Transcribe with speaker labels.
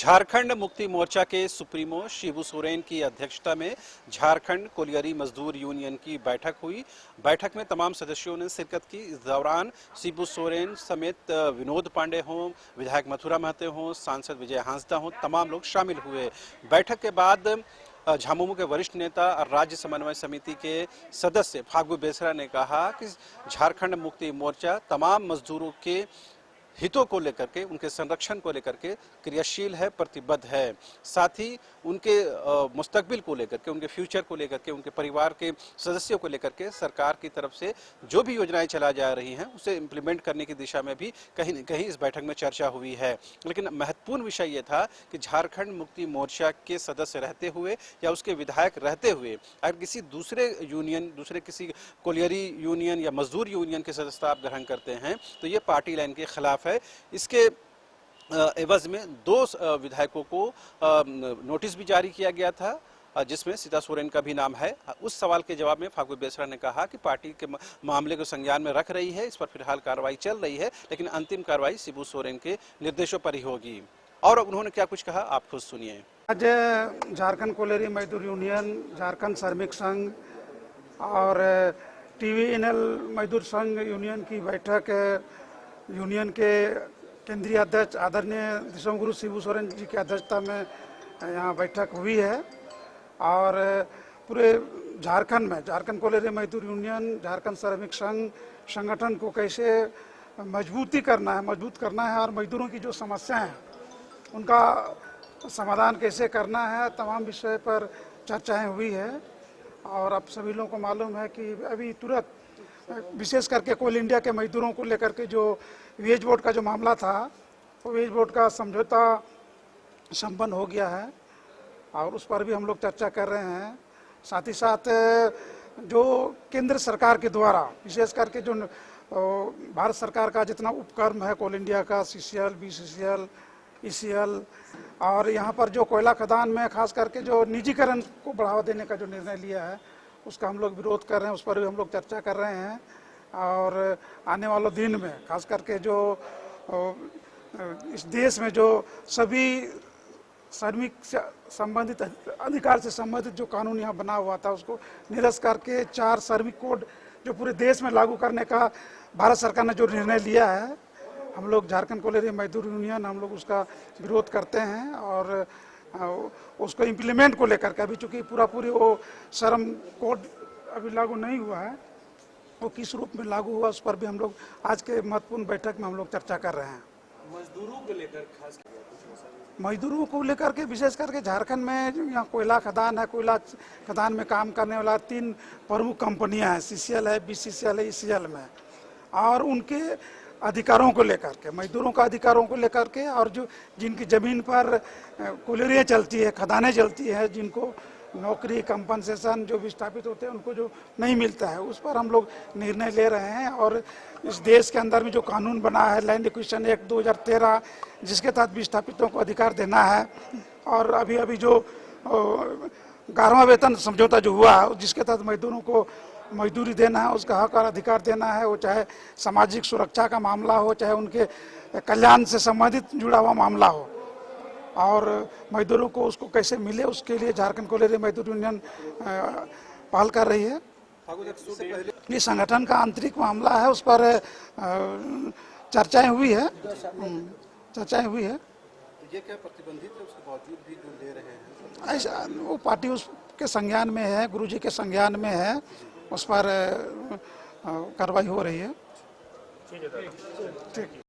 Speaker 1: झारखंड मुक्ति मोर्चा के सुप्रीमो शिबू सोरेन की अध्यक्षता में झारखंड कोलियरी मजदूर यूनियन की बैठक हुई। बैठक में तमाम सदस्यों ने शिरकत की। इस दौरान शिबू सोरेन समेत विनोद पांडे हों, विधायक मथुरा महते हों, सांसद विजय हांसदा हों, तमाम लोग शामिल हुए। बैठक के बाद झामुमो के वरिष्ठ नेता और राज्य समन्वय समिति के सदस्य फागू बेसरा ने कहा कि झारखंड मुक्ति मोर्चा तमाम मजदूरों के हितों को लेकर के, उनके संरक्षण को लेकर के क्रियाशील है, प्रतिबद्ध है। साथ ही उनके मुस्तकबिल को लेकर के, उनके फ्यूचर को लेकर के, उनके परिवार के सदस्यों को लेकर के सरकार की तरफ से जो भी योजनाएं चला जा रही हैं उसे इम्प्लीमेंट करने की दिशा में भी कहीं न कहीं इस बैठक में चर्चा हुई है। लेकिन महत्वपूर्ण विषय ये था कि झारखंड मुक्ति मोर्चा के सदस्य रहते हुए या उसके विधायक रहते हुए अगर किसी दूसरे यूनियन, दूसरे किसी कोलियरी यूनियन या मजदूर यूनियन की सदस्यता आप ग्रहण करते हैं तो ये पार्टी लाइन के खिलाफ है। इसके एवज में दो विधायकों को नोटिस भी जारी किया गया था, जिसमें सीता सोरेन का भी नाम है। उस सवाल के जवाब में फागू बेसरा ने कहा कि पार्टी के मामले को संज्ञान में रख रही है, इस पर फिलहाल कार्रवाई चल रही है, लेकिन अंतिम कार्रवाई शिबू सोरेन के निर्देशों पर ही होगी। और उन्होंने क्या कुछ कहा, आप खुद सुनिए।
Speaker 2: आज झारखंड कोलियरी मजदूर यूनियन, झारखंड श्रमिक संघ और TVNL मजदूर संघ यूनियन की बैठक यूनियन के केंद्रीय अध्यक्ष आदरणीय दिशोम गुरु शिबू सोरेन जी की अध्यक्षता में यहाँ बैठक हुई है। और पूरे झारखंड में झारखंड कोलियरी मजदूर यूनियन, झारखंड श्रमिक संघ संगठन को कैसे मजबूत करना है और मजदूरों की जो समस्याएं हैं उनका समाधान कैसे करना है, तमाम विषय पर चर्चाएं हुई है। और अब सभी लोगों को मालूम है कि अभी तुरंत विशेष करके कोल इंडिया के मजदूरों को लेकर के जो वेज बोर्ड का जो मामला था, वो वेज बोर्ड का समझौता संपन्न हो गया है और उस पर भी हम लोग चर्चा कर रहे हैं। साथ ही साथ जो केंद्र सरकार के द्वारा विशेष करके जो भारत सरकार का जितना उपक्रम है कोल इंडिया का, CCL, BCCL, ECL, और यहाँ पर जो कोयला खदान में खास करके जो निजीकरण को बढ़ावा देने का जो निर्णय लिया है उसका हम लोग विरोध कर रहे हैं, उस पर भी हम लोग चर्चा कर रहे हैं। और आने वाले दिन में खास करके जो इस देश में जो सभी श्रमिक से संबंधित अधिकार से संबंधित जो कानून यहाँ बना हुआ था उसको निरस्त करके 4 श्रमिक कोड जो पूरे देश में लागू करने का भारत सरकार ने जो निर्णय लिया है, हम लोग झारखंड कोलियरी मजदूर यूनियन हम लोग उसका विरोध करते हैं। और उसको इम्प्लीमेंट को लेकर के अभी चूँकि पूरी वो श्रम कोड अभी लागू नहीं हुआ है, वो किस रूप में लागू हुआ उस पर भी हम लोग आज के महत्वपूर्ण बैठक में हम लोग चर्चा कर रहे हैं।
Speaker 1: मजदूरों को लेकर खास
Speaker 2: मजदूरों को लेकर के विशेष करके झारखंड में जो यहाँ कोयला खदान है, कोयला खदान में काम करने वाला 3 प्रमुख कंपनियां हैं, CCL है, BCCL है, ECL में, और उनके अधिकारों को लेकर के, मजदूरों का अधिकारों को लेकर के, और जो जिनकी ज़मीन पर कोयलरियाँ चलती है, खदानें चलती है, जिनको नौकरी कंपनसेशन जो विस्थापित होते हैं उनको जो नहीं मिलता है, उस पर हम लोग निर्णय ले रहे हैं। और इस देश के अंदर में जो कानून बना है लैंड एक्विजिशन एक्ट 2013, जिसके तहत विस्थापितों को अधिकार देना है, और अभी जो 11वां वेतन समझौता जो हुआ है जिसके तहत मजदूरों को मजदूरी देना है, उसका हक और अधिकार देना है, वो चाहे सामाजिक सुरक्षा का मामला हो, चाहे उनके कल्याण से संबंधित जुड़ा हुआ मामला हो, और मजदूरों को उसको कैसे मिले उसके लिए झारखंड कोलियरी मजदूर यूनियन पहल कर रही है। ये संगठन का आंतरिक मामला है, उस पर चर्चाएं हुई है।
Speaker 1: ये क्या प्रतिबंधित है, उसके बावजूद भी जो ले रहे हैं
Speaker 2: ऐसा वो पार्टी उसके संज्ञान में है, गुरुजी के संज्ञान में है, उस पर कार्रवाई हो रही है। ठीक है।